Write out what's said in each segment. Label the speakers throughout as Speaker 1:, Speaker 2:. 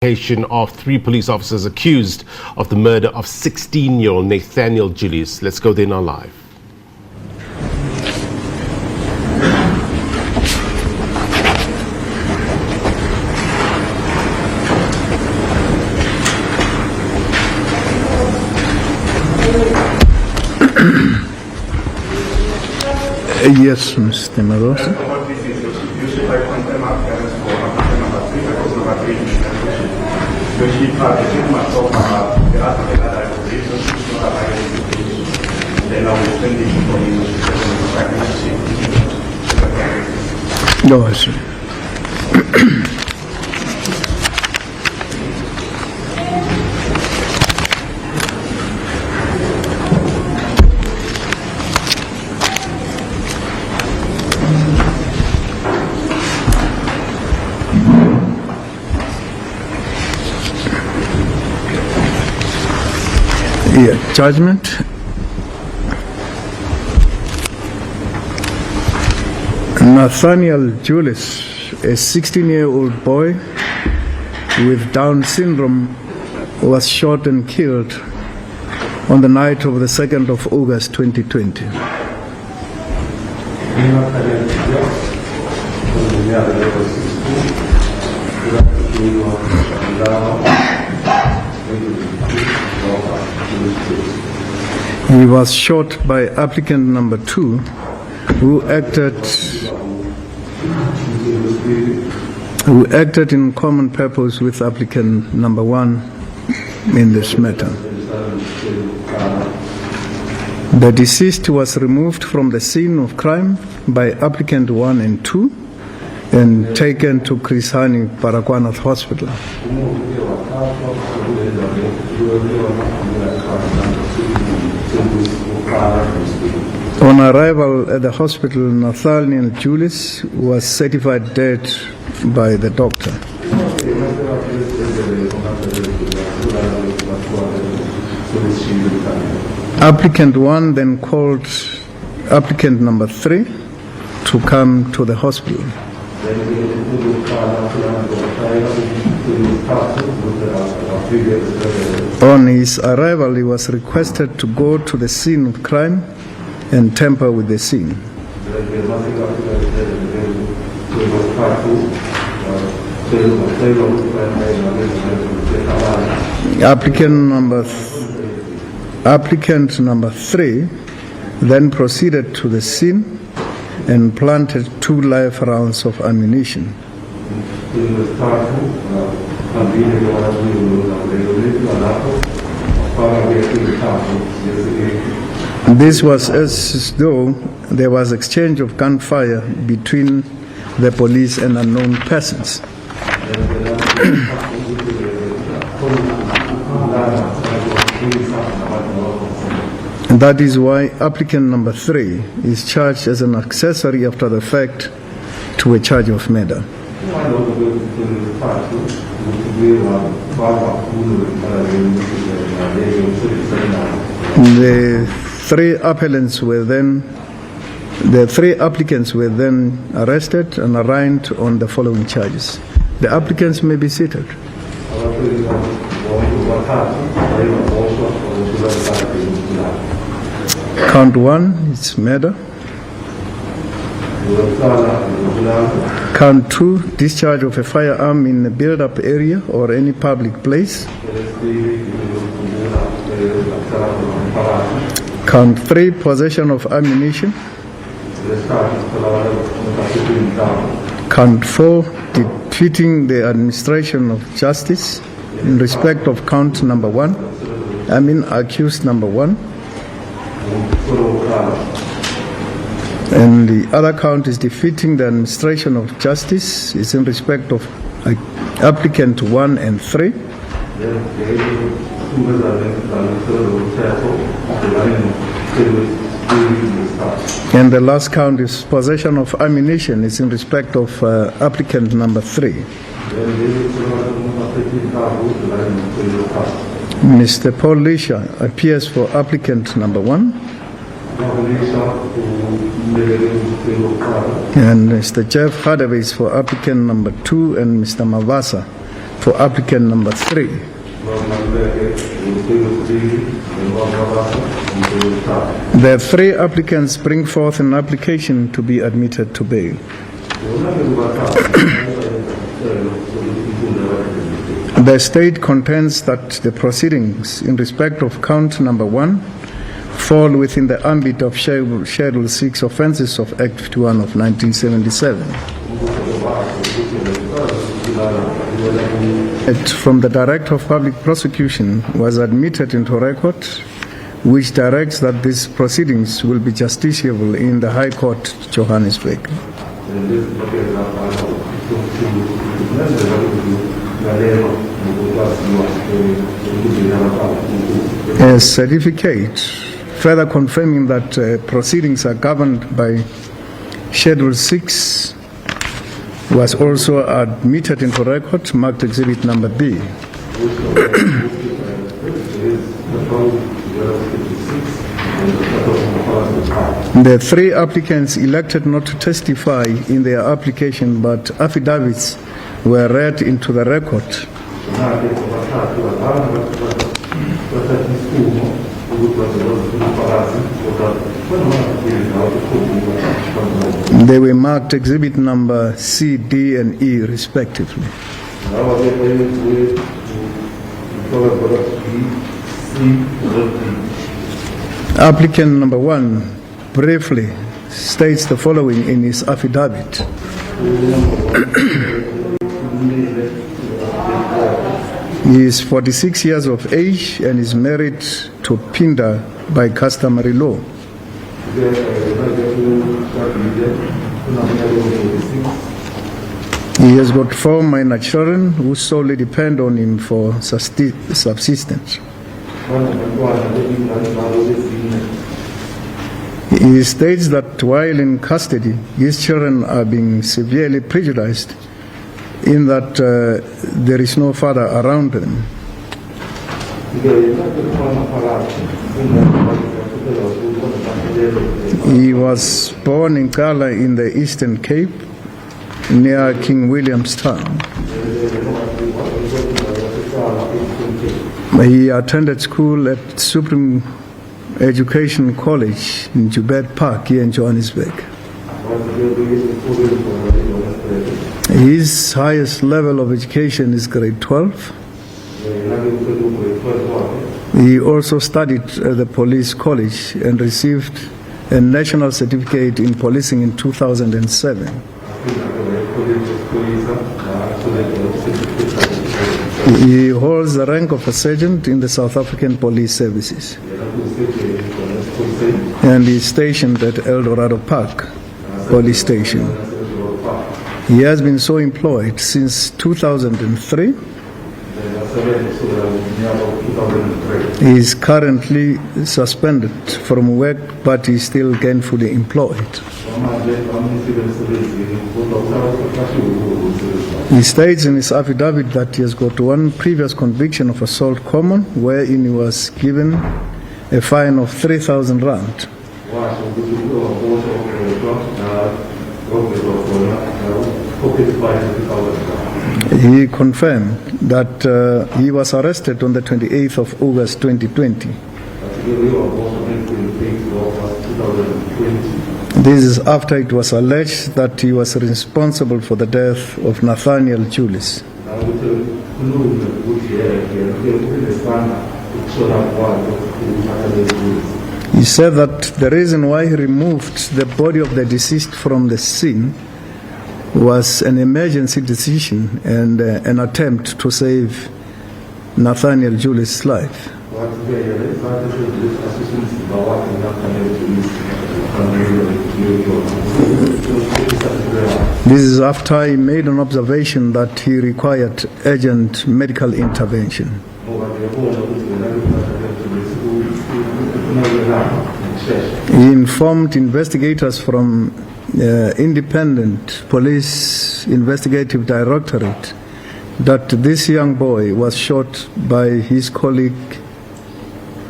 Speaker 1: Of 3 police officers accused of the murder of 16-year-old Nathaniel Julies. Let's go there now live.
Speaker 2: Yes, Mr. Marosa. No, sir. Judgment. Nathaniel Julies, a 16-year-old boy with Down syndrome, was shot and killed on the night of the 2nd of August 2020. He was shot by applicant number 2, who acted in common purpose with applicant number 1 in this matter. The deceased was removed from the scene of crime by applicant 1 and 2 and taken to Chris Hani Baragwanath Hospital. On arrival at the hospital, Nathaniel Julies was certified dead by the doctor. Applicant 1 then called applicant number 3 to come to the hospital. On his arrival, he was requested to go to the scene of crime and tamper with the scene. Applicant number 3 then proceeded to the scene and planted 2 live rounds of ammunition. This was as though there was exchange of gunfire between the police and unknown persons. And that is why applicant number 3 is charged as an accessory after the fact to a charge of murder. The 3 applicants were then arrested and arraigned on the following charges. The applicants may be seated. Count 1 is murder. Count 2, discharge of a firearm in a build-up area or any public place. Count 3, possession of ammunition. Count 4, defeating the administration of justice in respect of count number 1. Accused number 1. And the other count is defeating the administration of justice, is in respect of applicant 1 and 3. And the last count is possession of ammunition, is in respect of applicant number 3. Mr. Paul Lisha appears for applicant number 1. And Mr. Jeff Hardaway is for applicant number 2, and Mr. Mavasa for applicant number 3. The 3 applicants bring forth an application to be admitted to bail. The state contends that the proceedings in respect of count number 1 fall within the ambit of Schedule 6 offences of Act 51 of 1977. From the Director of Public Prosecution was admitted into record, which directs that these proceedings will be justiciable in the High Court, Johannesburg. A certificate further confirming that proceedings are governed by Schedule 6 was also admitted into record, marked exhibit number B. The 3 applicants elected not to testify in their application, but affidavits were read into the record. They were marked exhibit number C, D, and E, respectively. Applicant number 1 briefly states the following in his affidavit. He is 46 years of age and is married to Pinda by customary law. He has got 4 minor children who solely depend on him for subsistence. He states that while in custody, his children are being severely prejudiced in that there is no father around them. He was born in Kala in the Eastern Cape, near King Williamstown. He attended school at Supreme Education College in Joubert Park here in Johannesburg. His highest level of education is grade 12. He also studied at the police college and received a national certificate in policing in 2007. He holds the rank of a sergeant in the South African Police Services, and he is stationed at El Dorado Park Police Station. He has been so employed since 2003. He is currently suspended from work, but he is still gainfully employed. He states in his affidavit that he has got 1 previous conviction of assault common, wherein he was given a fine of 3,000 rand. He confirmed that he was arrested on the 28th of August 2020. This is after it was alleged that he was responsible for the death of Nathaniel Julies. He said that the reason why he removed the body of the deceased from the scene was an emergency decision and an attempt to save Nathaniel Julies' life. This is after he made an observation that he required urgent medical intervention. He informed investigators from Independent Police Investigative Directorate that this young boy was shot by his colleague,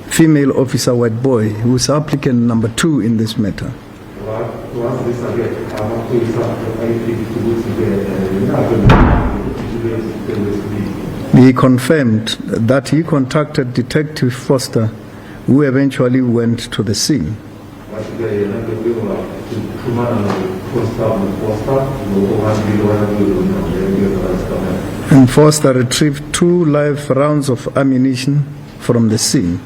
Speaker 2: female officer white boy, who is applicant number 2 in this matter. He confirmed that he contacted Detective Foster, who eventually went to the scene. And Foster retrieved 2 live rounds of ammunition from the scene.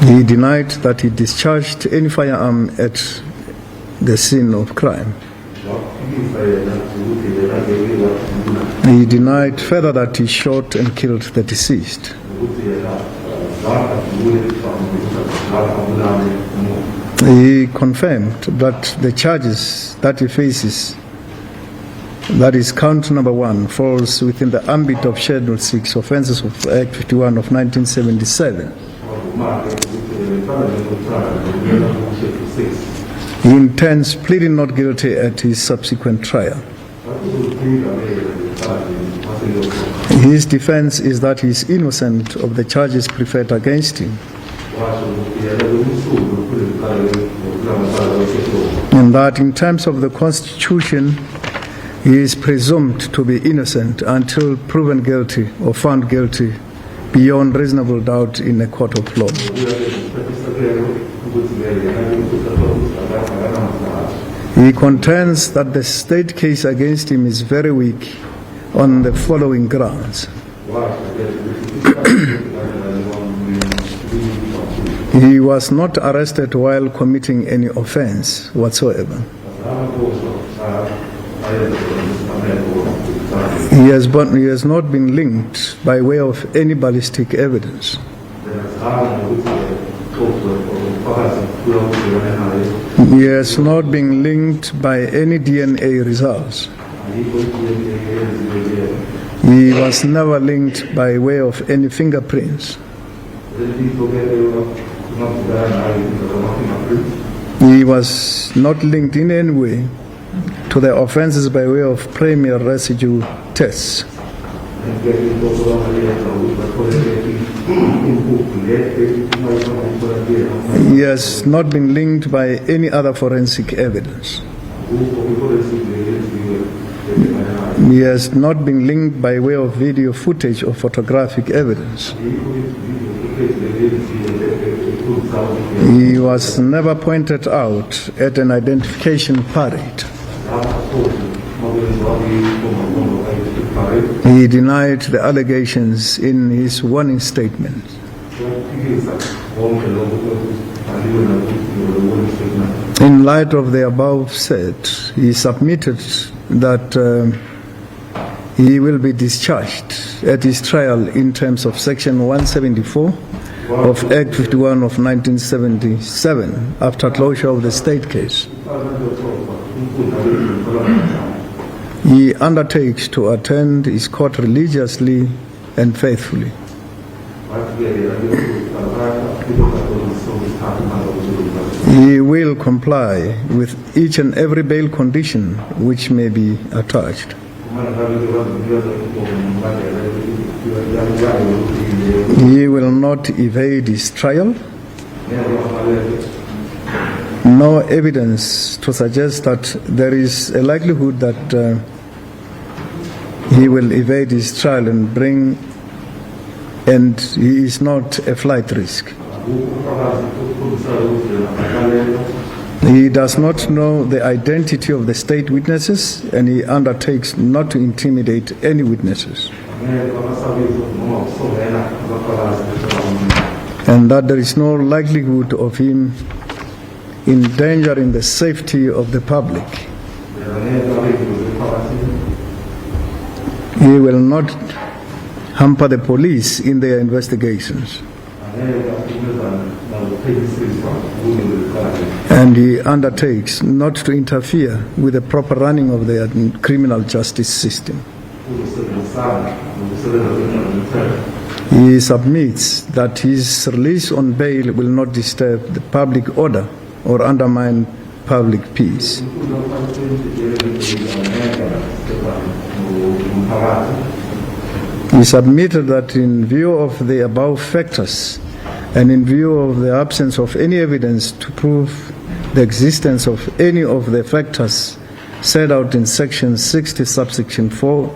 Speaker 2: He denied that he discharged any firearm at the scene of crime. He denied further that he shot and killed the deceased. He confirmed that the charges that he faces, that is count number 1, falls within the ambit of Schedule 6 offences of Act 51 of 1977. He intends pleading not guilty at his subsequent trial. His defense is that he is innocent of the charges preferred against him, and that in terms of the Constitution, he is presumed to be innocent until proven guilty or found guilty beyond reasonable doubt in a court of law. He contends that the state case against him is very weak on the following grounds. He was not arrested while committing any offense whatsoever. He has not been linked by way of any ballistic evidence. He has not been linked by any DNA results. He was never linked by way of any fingerprints. He was not linked in any way to the offences by way of premier residue tests. He has not been linked by any other forensic evidence. He has not been linked by way of video footage or photographic evidence. He was never pointed out at an identification parade. He denied the allegations in his warning statement. In light of the above said, he submitted that he will be discharged at his trial in terms of Section 174 of Act 51 of 1977 after closure of the state case. He undertakes to attend his court religiously and faithfully. He will comply with each and every bail condition which may be attached. He will not evade his trial. No evidence to suggest that there is a likelihood that he will evade his trial and he is not a flight risk. He does not know the identity of the state witnesses, and he undertakes not to intimidate any witnesses. And that there is no likelihood of him endangering the safety of the public. He will not hamper the police in their investigations. And he undertakes not to interfere with the proper running of the criminal justice system. He submits that his release on bail will not disturb the public order or undermine public peace. He submitted that in view of the above factors and in view of the absence of any evidence to prove the existence of any of the factors set out in Section 60, subsection 4,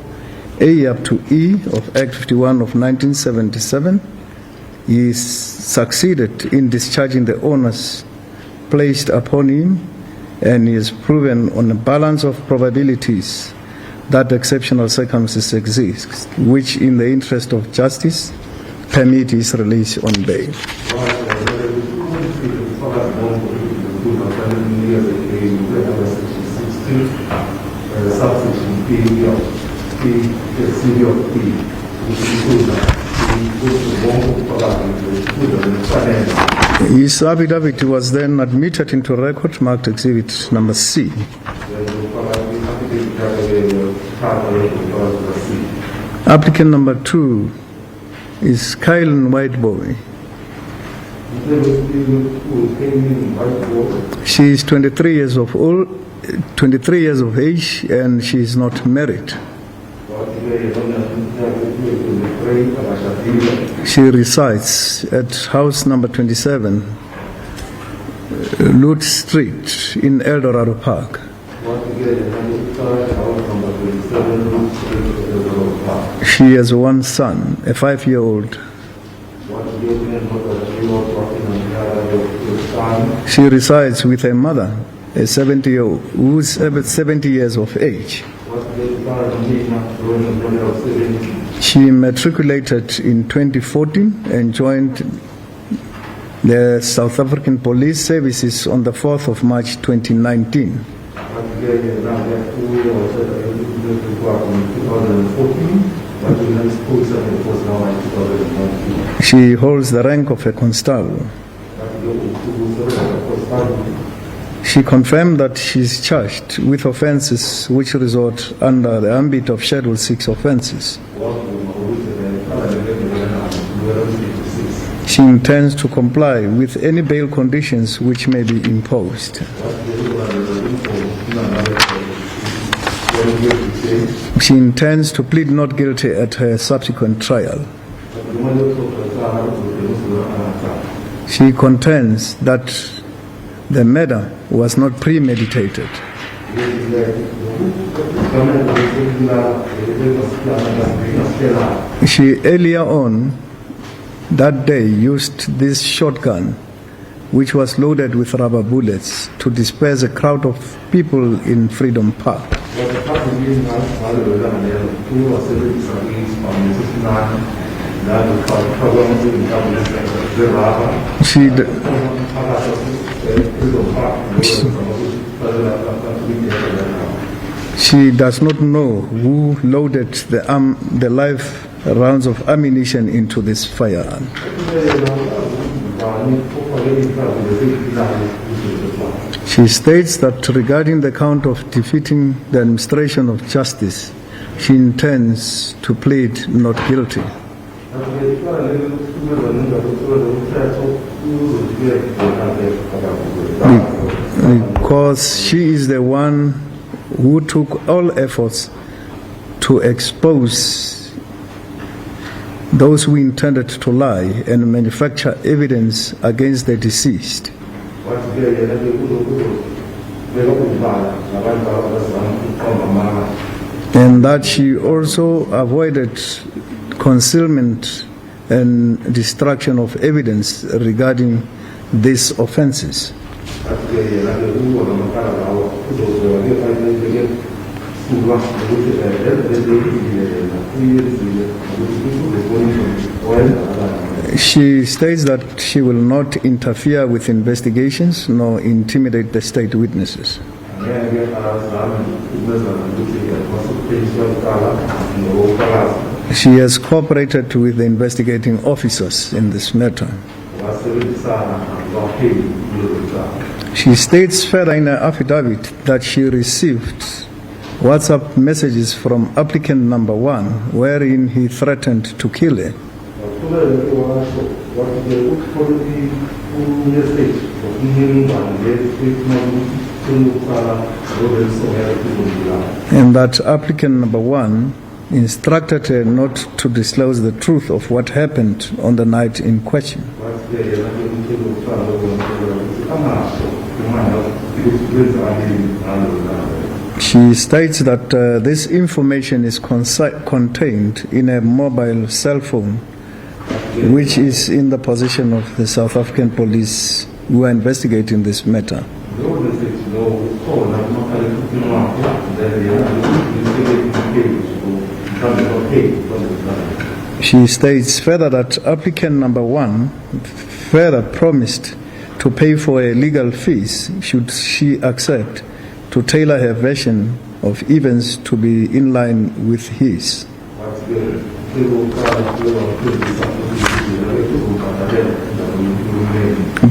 Speaker 2: A up to E of Act 51 of 1977, he succeeded in discharging the honors placed upon him, and he has proven on a balance of probabilities that exceptional circumstances exist, which in the interest of justice permit his release on bail. His affidavit was then admitted into record, marked exhibit number C. Applicant number 2 is Kylan Whiteboy. She is 23 years of age, and she is not married. She resides at house number 27, Lute Street in El Dorado Park. She has one son, a 5-year-old. She resides with her mother, a 70-year-old who's 70 years of age. She matriculated in 2014 and joined the South African Police Services on the 4th of March 2019. She holds the rank of a constable. She confirmed that she is charged with offences which resort under the ambit of Schedule 6 offences. She intends to comply with any bail conditions which may be imposed. She intends to plead not guilty at her subsequent trial. She contends that the murder was not premeditated. She earlier on that day used this shotgun, which was loaded with rubber bullets, to disperse a crowd of people in Freedom Park. She does not know who loaded the live rounds of ammunition into this firearm. She states that regarding the count of defeating the administration of justice, she intends to plead not guilty. Because she is the one who took all efforts to expose those who intended to lie and manufacture evidence against the deceased. And that she also avoided concealment and destruction of evidence regarding these offenses. She states that she will not interfere with investigations nor intimidate the state witnesses. She has cooperated with the investigating officers in this matter. She states further in her affidavit that she received WhatsApp messages from applicant number 1 wherein he threatened to kill her. And that applicant number 1 instructed her not to disclose the truth of what happened on the night in question. She states that this information is contained in a mobile cell phone, which is in the possession of the South African police who are investigating this matter. She states further that applicant number 1 further promised to pay for her legal fees should she accept to tailor her version of events to be in line with his.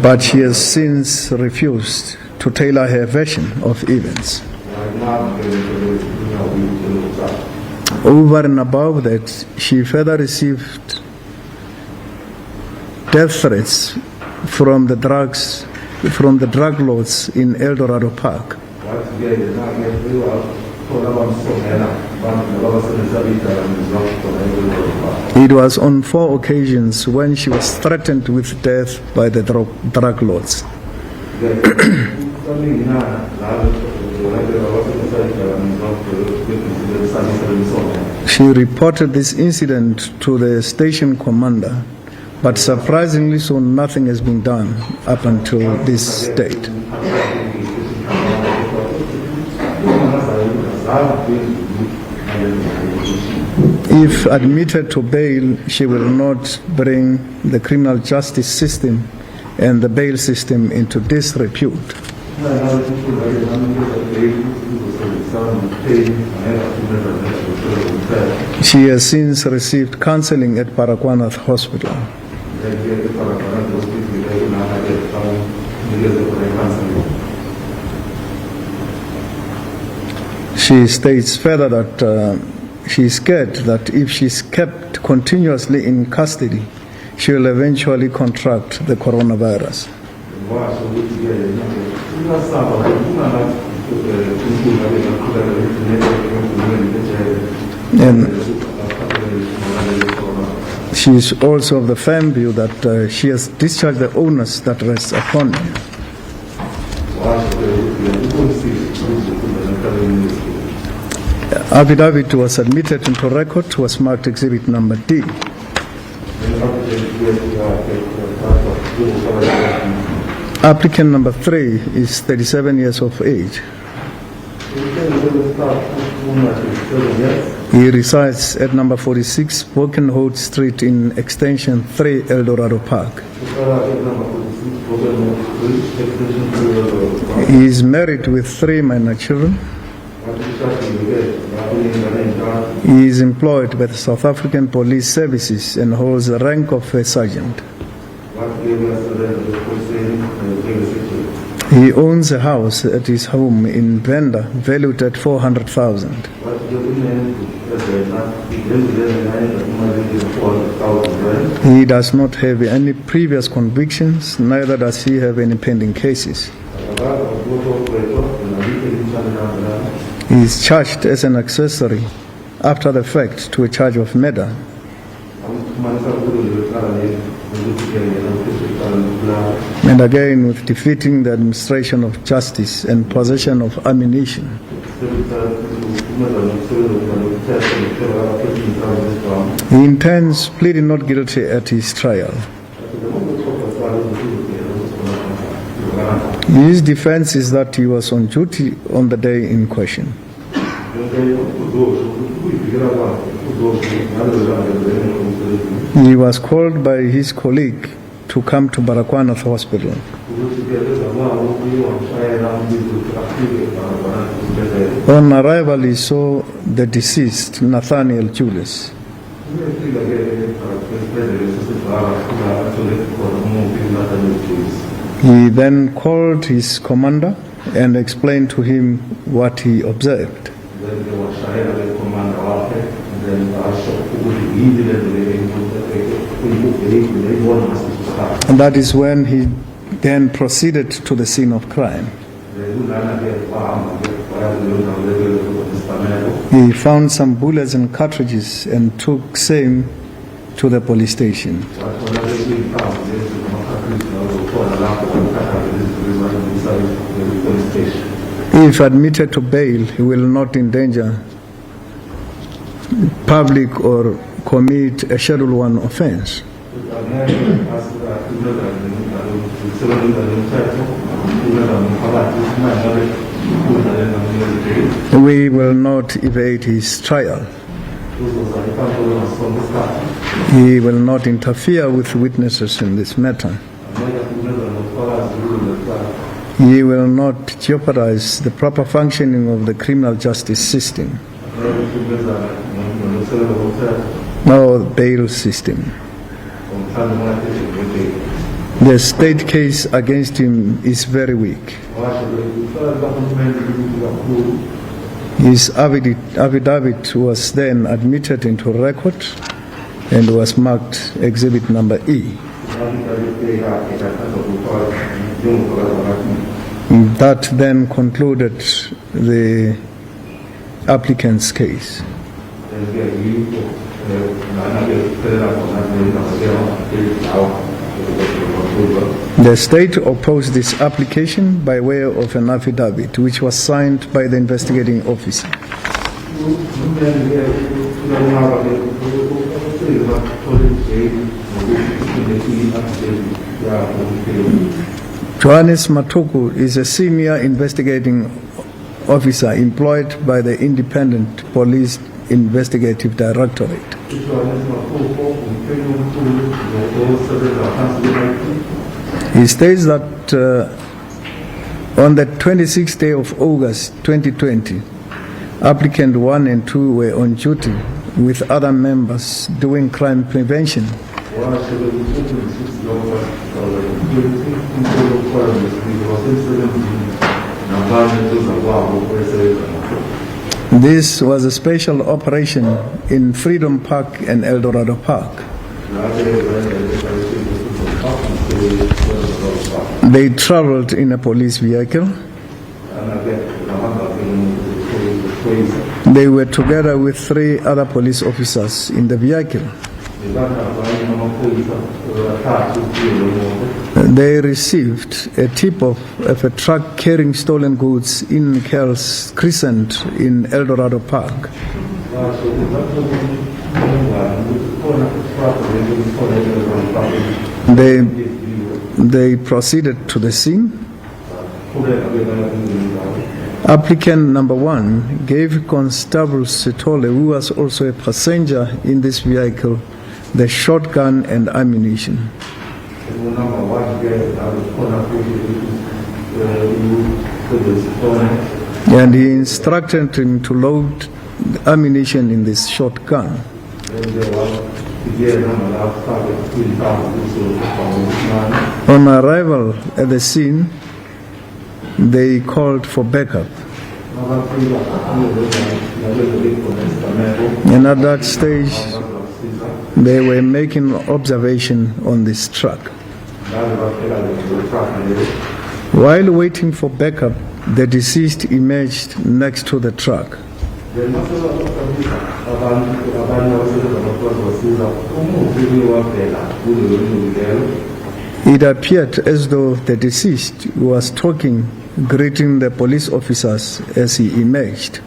Speaker 2: But she has since refused to tailor her version of events. Over and above that, she further received death threats from the drug lords in El Dorado Park. It was on 4 occasions when she was threatened with death by the drug lords. She reported this incident to the station commander, but surprisingly so nothing has been done up until this date. If admitted to bail, she will not bring the criminal justice system and the bail system into disrepute. She has since received counseling at Baragwanath Hospital. She states further that she is scared that if she is kept continuously in custody, she will eventually contract the coronavirus. And she is also of the firm view that she has discharged the onus that rests upon her. Affidavit was admitted into record, was marked exhibit number D. Applicant number 3 is 37 years of age. He resides at number 46 Brokenhood Street in extension 3 El Dorado Park. He is married with 3 minor children. He is employed by the South African Police Services and holds the rank of a sergeant. He owns a house at his home in Venda, valued at 400,000. He does not have any previous convictions, neither does he have any pending cases. He is charged as an accessory after the fact to a charge of murder. And again with defeating the administration of justice and possession of ammunition. He intends pleading not guilty at his trial. His defense is that he was on duty on the day in question. He was called by his colleague to come to Baragwanath Hospital. On arrival, he saw the deceased, Nathaniel Julies. He then called his commander and explained to him what he observed. And that is when he then proceeded to the scene of crime. He found some bullets and cartridges and took same to the police station. If admitted to bail, he will not endanger public or commit a Schedule 1 offense. We will not evade his trial. He will not interfere with witnesses in this matter. He will not jeopardize the proper functioning of the criminal justice system or bail system. The state case against him is very weak. His affidavit was then admitted into record and was marked Exhibit Number E. That then concluded the applicant's case. The state opposed this application by way of an affidavit which was signed by the investigating officer. Johannes Matuku is a senior investigating officer employed by the Independent Police Investigative Directorate. He states that on the 26th day of August 2020, applicant 1 and 2 were on duty with other members doing crime prevention. This was a special operation in Freedom Park and El Dorado Park. They traveled in a police vehicle. They were together with 3 other police officers in the vehicle. They received a tip of a truck carrying stolen goods in Kel's Crescent in El Dorado Park. They proceeded to the scene. Applicant number 1 gave Constable Sitole, who was also a passenger in this vehicle, the shotgun and ammunition. And he instructed him to load the ammunition in this shotgun. On arrival at the scene, they called for backup. And at that stage, they were making observation on this truck. While waiting for backup, the deceased emerged next to the truck. It appeared as though the deceased was talking, greeting the police officers as he emerged.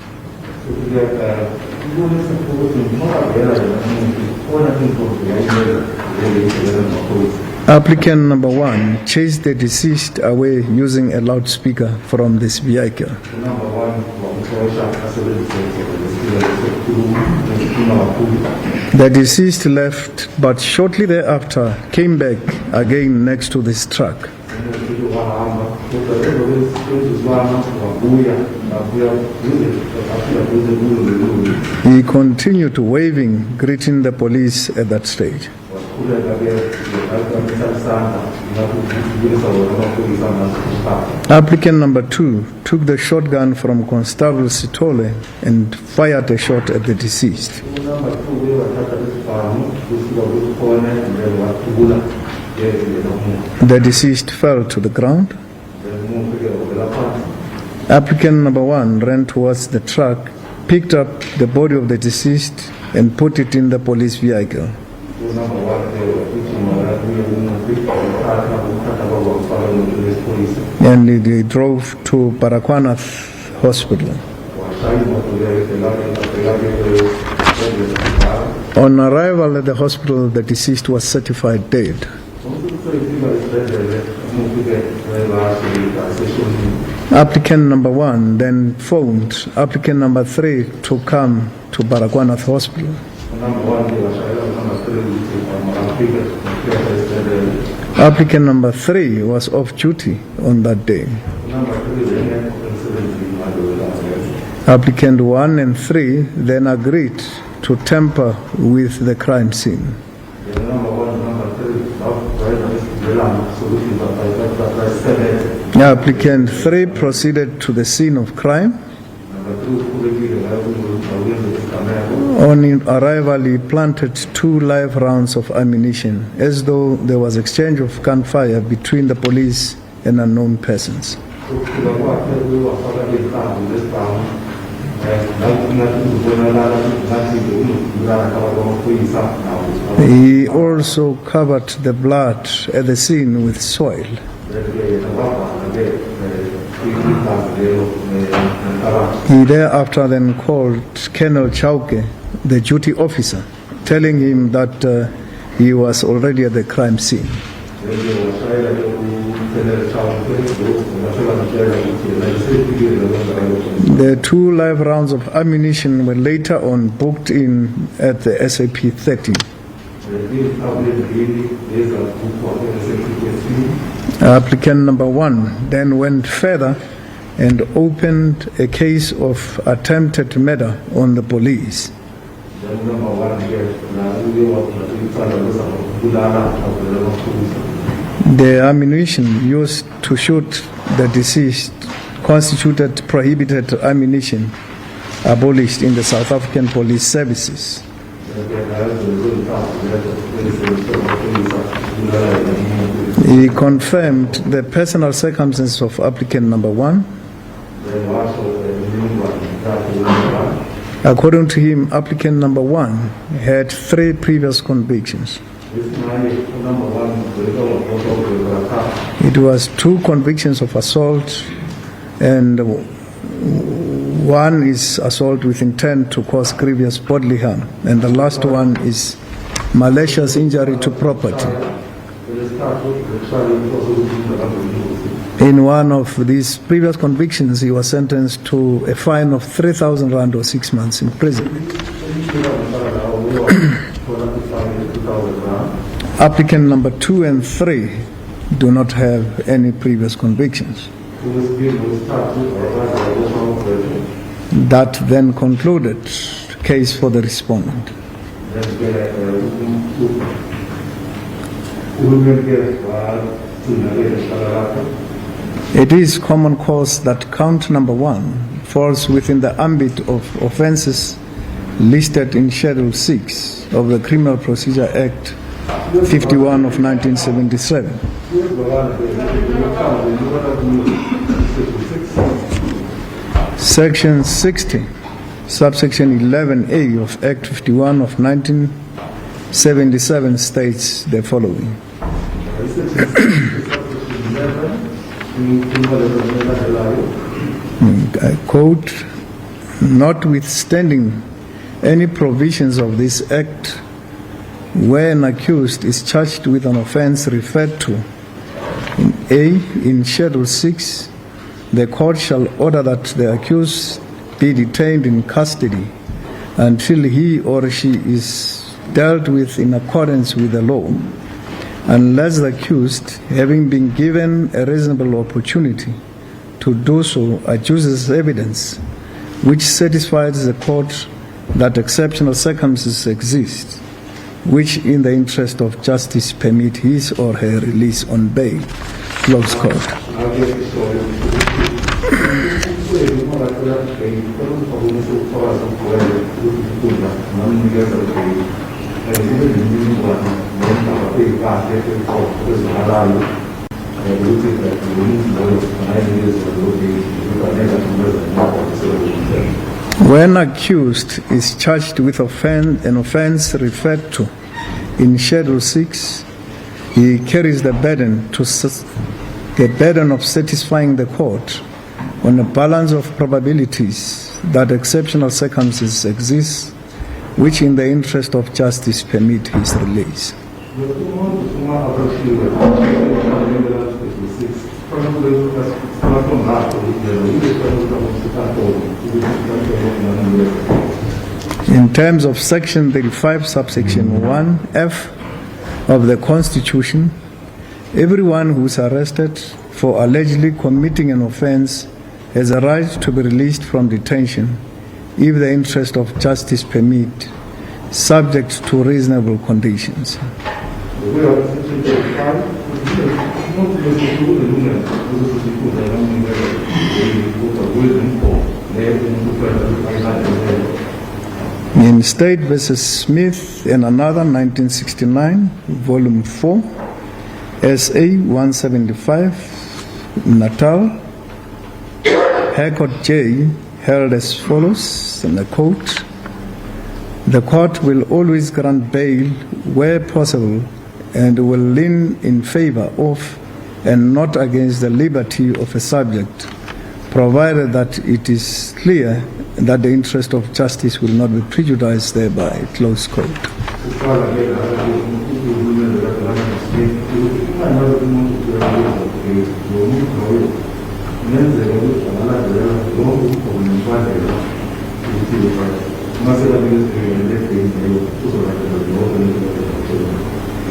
Speaker 2: Applicant number 1 chased the deceased away using a loudspeaker from this vehicle. The deceased left, but shortly thereafter came back again next to this truck. He continued waving, greeting the police at that stage. Applicant number 2 took the shotgun from Constable Sitole and fired a shot at the deceased. The deceased fell to the ground. Applicant number 1 ran towards the truck, picked up the body of the deceased and put it in the police vehicle. And they drove to Baragwanath Hospital. On arrival at the hospital, the deceased was certified dead. Applicant number 1 then phoned applicant number 3 to come to Baragwanath Hospital. Applicant number 3 was off duty on that day. Applicant 1 and 3 then agreed to tamper with the crime scene. Applicant 3 proceeded to the scene of crime. On arrival, he planted 2 live rounds of ammunition, as though there was exchange of gunfire between the police and unknown persons. He also covered the blood at the scene with soil. He thereafter then called Colonel Chauke, the duty officer, telling him that he was already at the crime scene. The 2 live rounds of ammunition were later on booked in at the SAP 30. Applicant number 1 then went further and opened a case of attempted murder on the police. The ammunition used to shoot the deceased constituted prohibited ammunition abolished in the South African police services. He confirmed the personal circumstances of applicant number 1. According to him, applicant number 1 had 3 previous convictions. It was 2 convictions of assault, and 1 is assault with intent to cause grievous bodily harm, and the last one is malicious injury to property. In one of these previous convictions, he was sentenced to a fine of 3,000 rand or 6 months imprisonment. Applicant number 2 and 3 do not have any previous convictions. That then concluded case for the respondent. It is common cause that count number 1 falls within the ambit of offences listed in Schedule 6 of the Criminal Procedure Act 51 of 1977. Section 60, subsection 11A of Act 51 of 1977 states the following. I quote, notwithstanding any provisions of this Act, where an accused is charged with an offence referred to in A in Schedule 6, the court shall order that the accused be detained in custody until he or she is dealt with in accordance with the law, unless the accused, having been given a reasonable opportunity to do so, adduces evidence which satisfies the court that exceptional circumstances exist, which in the interest of justice permit his or her release on bail. Close quote. When accused is charged with an offence referred to in Schedule 6, he carries the burden of satisfying the court on a balance of probabilities that exceptional circumstances exist which in the interest of justice permit his release. In terms of Section 35, subsection 1F of the Constitution, everyone who is arrested for allegedly committing an offense has a right to be released from detention if the interest of justice permit, subject to reasonable conditions. In State versus Smith and another, 1969, Volume 4, SA 175, Natal, High Court J held as follows, and I quote, "The court will always grant bail where possible and will lean in favor of and not against the liberty of a subject, provided that it is clear that the interest of justice will not be prejudiced thereby." Close quote.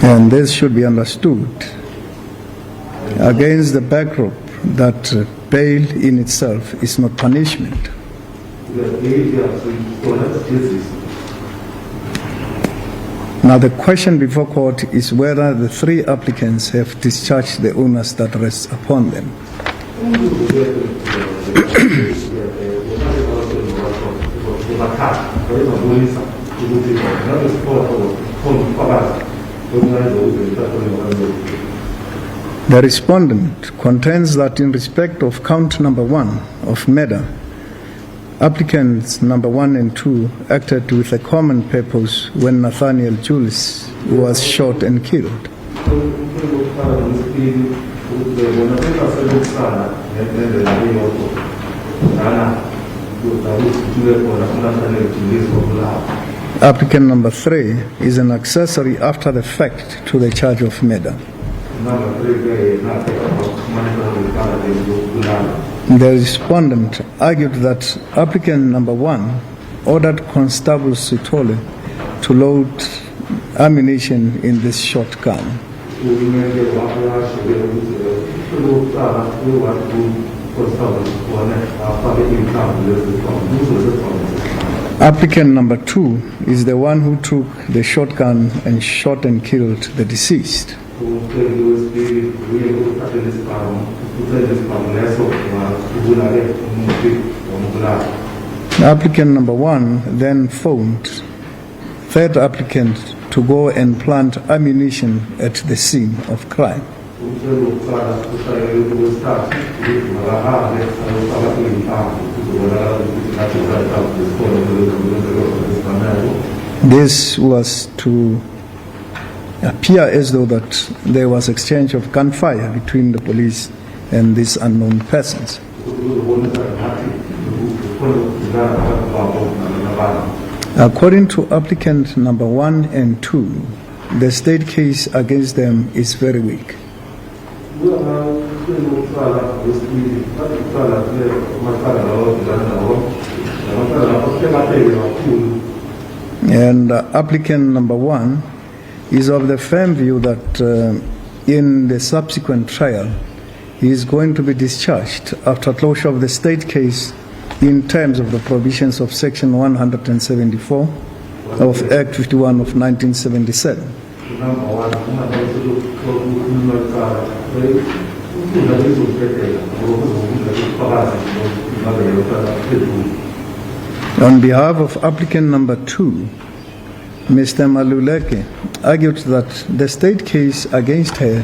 Speaker 2: And this should be understood against the backdrop that bail in itself is not punishment. Now the question before court is whether the three applicants have discharged the onus that rests upon them. The respondent contends that in respect of count number 1 of murder, applicants number 1 and 2 acted with a common purpose when Nathaniel Julies was shot and killed. Applicant number 3 is an accessory after the fact to the charge of murder. The respondent argued that applicant number 1 ordered Constable Sitole to load ammunition in this shotgun. Applicant number 2 is the one who took the shotgun and shot and killed the deceased. Applicant number 1 then phoned third applicant to go and plant ammunition at the scene of crime. This was to appear as though that there was exchange of gunfire between the police and these unknown persons. According to applicant number 1 and 2, the state case against them is very weak. And applicant number 1 is of the firm view that in the subsequent trial he is going to be discharged after closure of the state case in terms of the provisions of Section 174 of Act 51 of 1977. On behalf of applicant number 2, Mr. Maluleke argued that the state case against her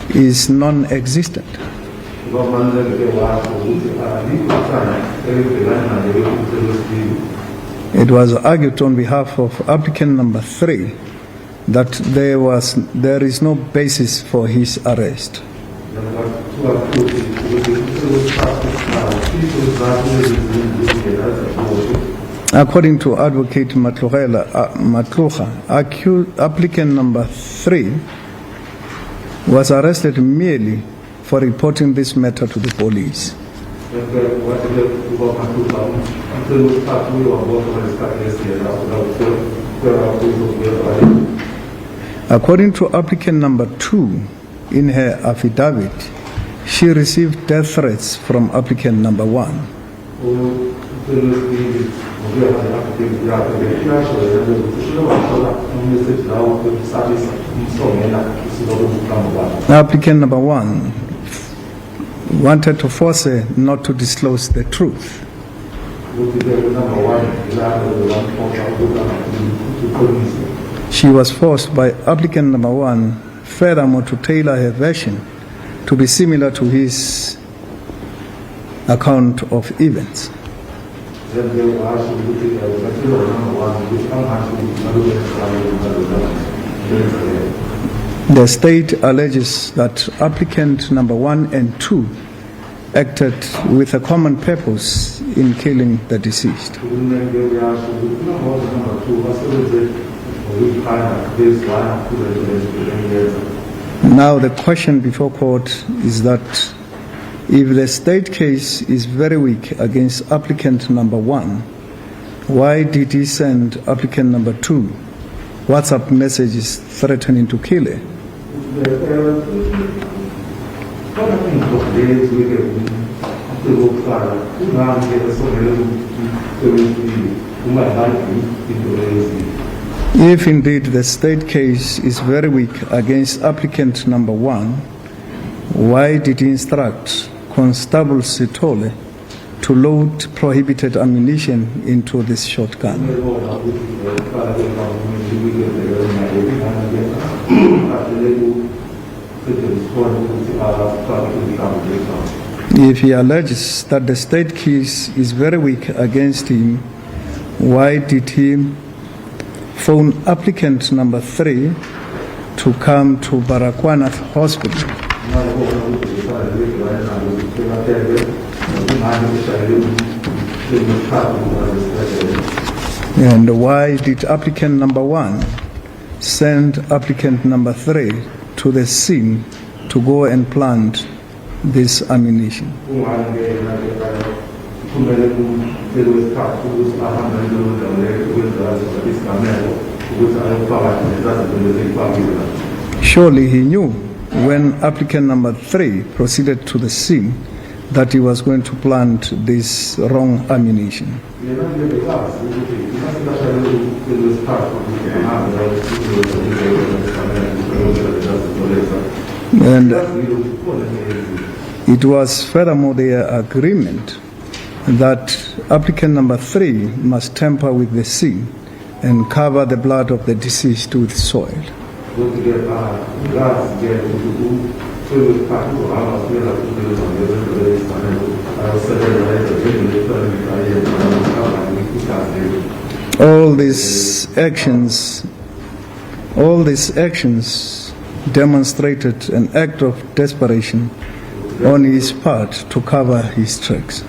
Speaker 2: is non-existent. It was argued on behalf of applicant number 3 that there is no basis for his arrest. According to Advocate Matlucha, applicant number 3 was arrested merely for reporting this matter to the police. According to applicant number 2, in her affidavit, she received death threats from applicant number 1. Applicant number 1 wanted to force her not to disclose the truth. She was forced by applicant number 1 furthermore to tailor her version to be similar to his account of events. The state alleges that applicant number 1 and 2 acted with a common purpose in killing the deceased. Now the question before court is that if the state case is very weak against applicant number 1, why did he send applicant number 2 WhatsApp messages threatening to kill her? If indeed the state case is very weak against applicant number 1, why did he instruct Constable Sitole to load prohibited ammunition into this shotgun? If he alleges that the state case is very weak against him, why did he phone applicant number 3 to come to Baragwanath Hospital? And why did applicant number 1 send applicant number 3 to the scene to go and plant this ammunition? Surely he knew when applicant number 3 proceeded to the scene that he was going to plant this wrong ammunition. And it was furthermore their agreement that applicant number 3 must tamper with the scene and cover the blood of the deceased with soil. All these actions demonstrated an act of desperation on his part to cover his tracks.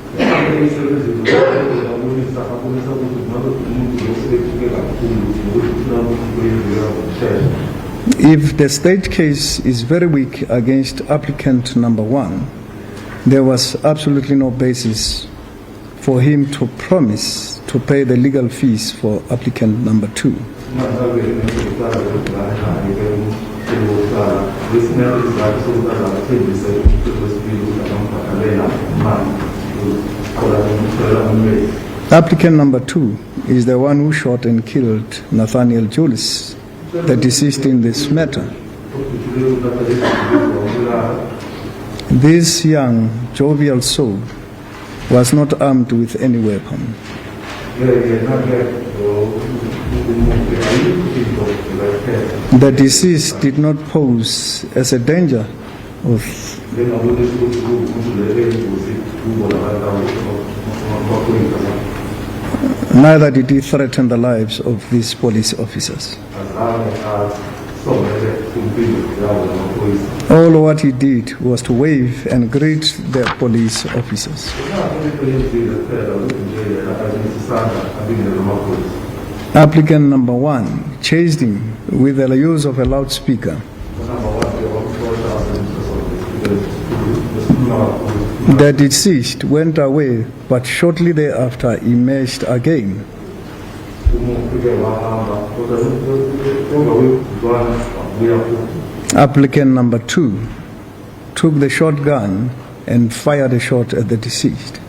Speaker 2: If the state case is very weak against applicant number 1, there was absolutely no basis for him to promise to pay the legal fees for applicant number 2. Applicant number 2 is the one who shot and killed Nathaniel Julies, the deceased in this matter. This young, jovial soul was not armed with any weapon. The deceased did not pose as a danger of neither did he threaten the lives of these police officers. All what he did was to wave and greet the police officers. Applicant number 1 chased him with the use of a loudspeaker. The deceased went away, but shortly thereafter emerged again. Applicant number 2 took the shotgun and fired a shot at the deceased.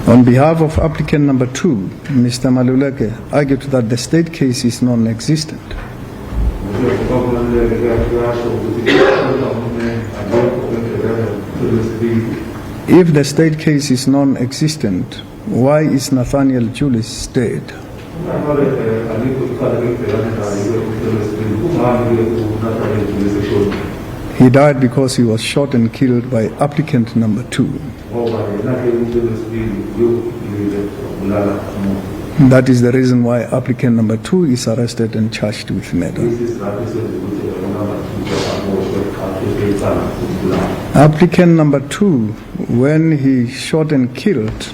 Speaker 2: On behalf of applicant number 2, Mr. Maluleke argued that the state case is non-existent. If the state case is non-existent, why is Nathaniel Julies dead? He died because he was shot and killed by applicant number 2. That is the reason why applicant number 2 is arrested and charged with murder. Applicant number 2, when he shot and killed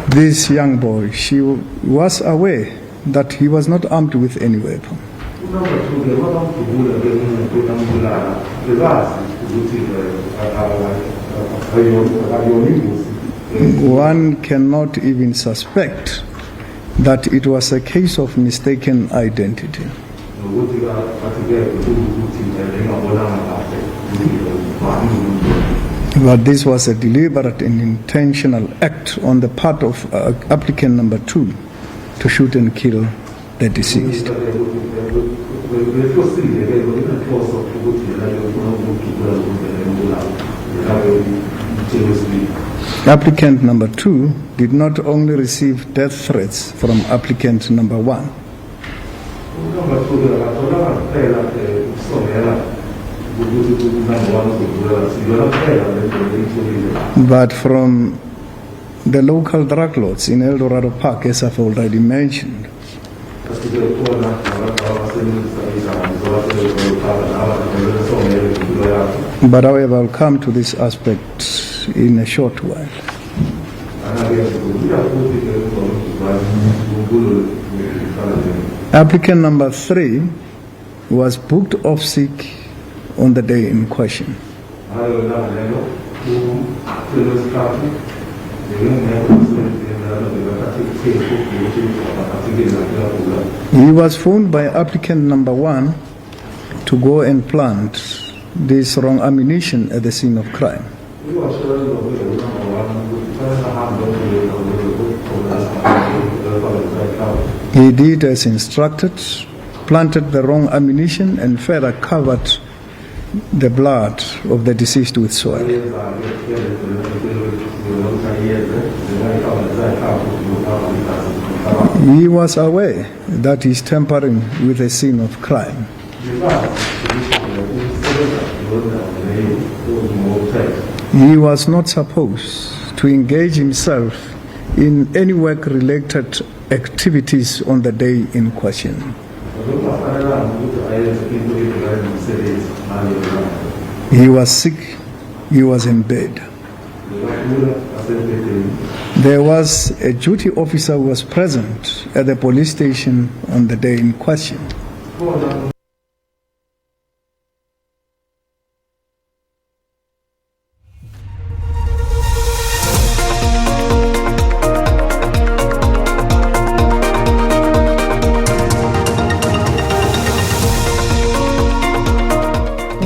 Speaker 2: this young boy, she was aware that he was not armed with any weapon. One cannot even suspect that it was a case of mistaken identity. But this was a deliberate and intentional act on the part of applicant number 2 to shoot and kill the deceased. Applicant number 2 did not only receive death threats from applicant number 1, but from the local drug lords in El Dorado Park, as I've already mentioned. But however, I'll come to this aspect in a short while. Applicant number 3 was booked off sick on the day in question. He was phoned by applicant number 1 to go and plant this wrong ammunition at the scene of crime. He did as instructed, planted the wrong ammunition and further covered the blood of the deceased with soil. He was aware that he is tampering with the scene of crime. He was not supposed to engage himself in any work-related activities on the day in question. He was sick, he was in bed. There was a duty officer who was present at the police station on the day in question.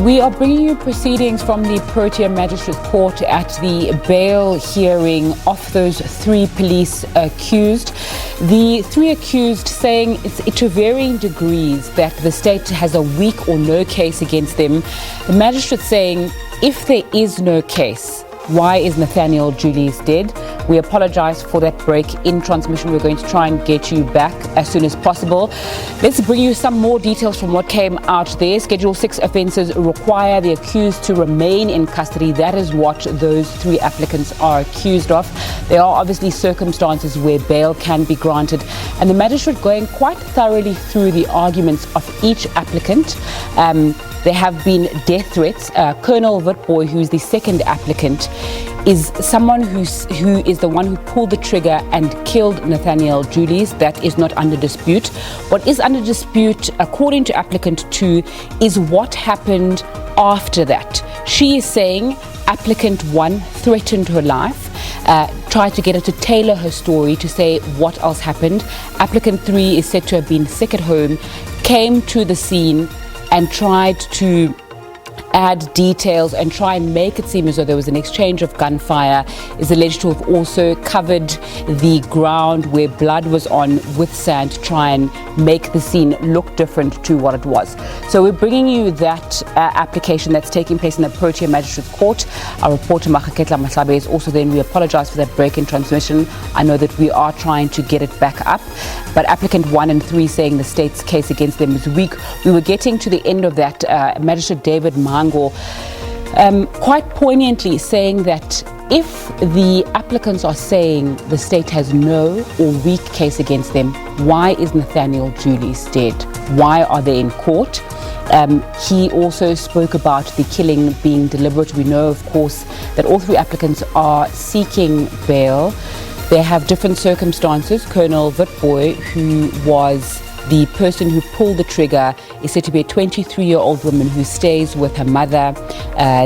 Speaker 3: We are bringing you proceedings from the Protea Magistrate Court at the bail hearing of those 3 police accused. The 3 accused saying it's to varying degrees that the state has a weak or no case against them. The magistrate saying if there is no case, why is Nathaniel Julies dead? We apologize for that break in transmission. We're going to try and get you back as soon as possible. Let's bring you some more details from what came out there. Schedule 6 offences require the accused to remain in custody. That is what those 3 applicants are accused of. There are obviously circumstances where bail can be granted, and the magistrate going quite thoroughly through the arguments of each applicant. There have been death threats. Colonel Witboy, who's the second applicant, is someone who is the one who pulled the trigger and killed Nathaniel Julies. That is not under dispute. What is under dispute, according to applicant 2, is what happened after that. She is saying applicant 1 threatened her life, tried to get her to tailor her story to say what else happened. Applicant 3 is said to have been sick at home, came to the scene and tried to add details and try and make it seem as though there was an exchange of gunfire, is alleged to have also covered the ground where blood was on with sand to try and make the scene look different to what it was. So we're bringing you that application that's taking place in the Protea Magistrate Court. Our reporter Makaketla Mahlabe is also there, and we apologize for that break in transmission. I know that we are trying to get it back up, but applicant 1 and 3 saying the state's case against them is weak. We were getting to the end of that. Magistrate David Mango quite poignantly saying that if the applicants are saying the state has no or weak case against them, why is Nathaniel Julies dead? Why are they in court? He also spoke about the killing being deliberate. We know, of course, that all 3 applicants are seeking bail. They have different circumstances. Colonel Witboy, who was the person who pulled the trigger, is said to be a 23-year-old woman who stays with her mother.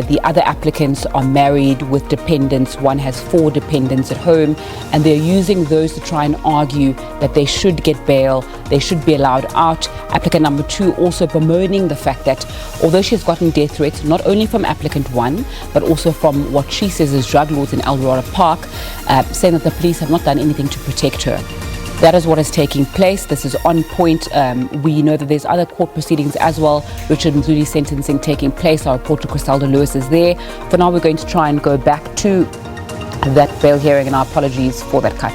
Speaker 3: The other applicants are married with dependents. One has 4 dependents at home, and they're using those to try and argue that they should get bail, they should be allowed out. Applicant number 2 also bemoaning the fact that although she's gotten death threats, not only from applicant 1, but also from what she says is drug lords in Eldorado Park, saying that the police have not done anything to protect her. That is what is taking place. This is on point. We know that there's other court proceedings as well. Richard Mzuli sentencing taking place. Our reporter Criselda Lewis is there. For now, we're going to try and go back to that bail hearing, and our apologies for that cut.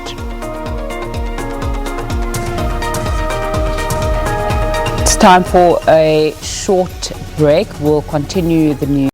Speaker 3: It's time for a short break. We'll continue the news.